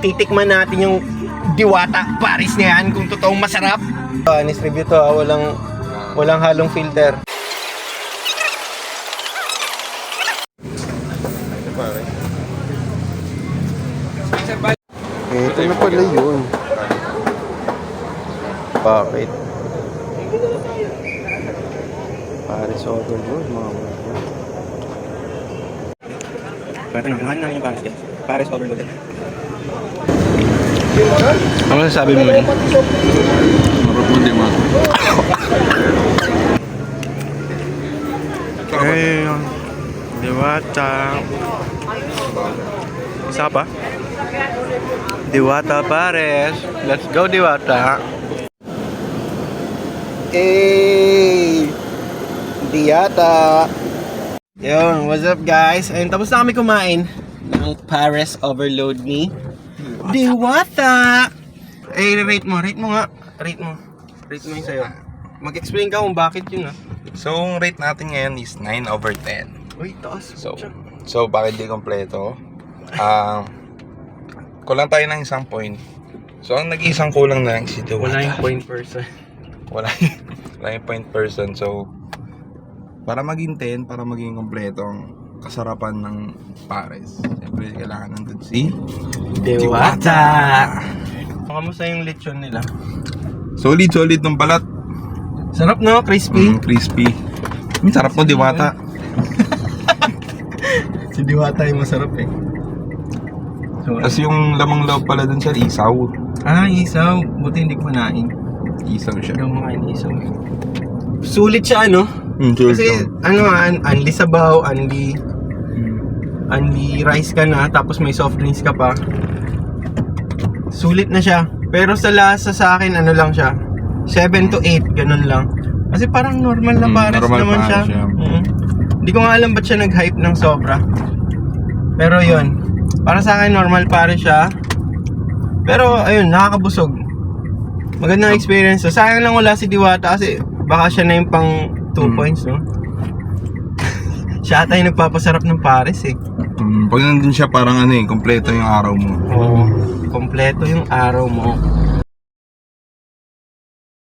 titikman natin yung Diwata Paris na yan kung totoong masarap. Honest review to, walang halong filter. Ito na pala yun. Bakit? Paris overload, mga mga. Pwede na, mahal na yung Paris guys. Paris overload. Ano sasabi mo yun? Marap mo din mga. Hey, Diwata. Isa pa? Diwata Pares. Let's go, Diwata. Hey! Diwata! Yun, what's up guys? Ayun, tapos na kami kumain ng Paris Overload ni Diwata! Eh, rate mo nga. Rate mo yung sa'yo. Mag-explain ka kung bakit yun ah. So, ang rate natin ngayon is 9/10. Uy, taas. So bakit di kompleto? Kulang tayo ng isang point. So, ang nag-iisang kulang na lang si Diwata. Wala yung point person. Wala yung point person. So, para maging 10, para maging kompleto ang kasarapan ng Pares, siyempre kailangan nandun si Diwata! Kamusta yung lechon nila? Solid ng balat. Sarap no? Crispy? Crispy. Sarap mo, Diwata. Si Diwata yung masarap eh. So, Tapos yung lamang loob pala dun sa isaw. isaw. Buti hindi ko manain. Isaw siya. Hindi ko makain isaw. Sulit siya ano? Sulit Kasi unli sabaw, unli rice ka na, tapos may soft drinks ka pa. Sulit na siya. Pero sa lasa sa akin, ano lang siya, 7 to 8, ganun lang. Kasi parang normal na Pares normal naman Pares siya. siya. Hindi ko nga alam ba't siya nag-hype ng sobra. Pero yun, para sa akin normal Pares siya. Pero ayun, nakakabusog. Magandang experience. So, sayang lang wala si Diwata kasi baka siya na yung pang 2 points, no? Siya ata yung nagpapasarap ng Pares eh. Pag nandun siya parang kompleto yung araw mo. Oo, kompleto yung araw mo.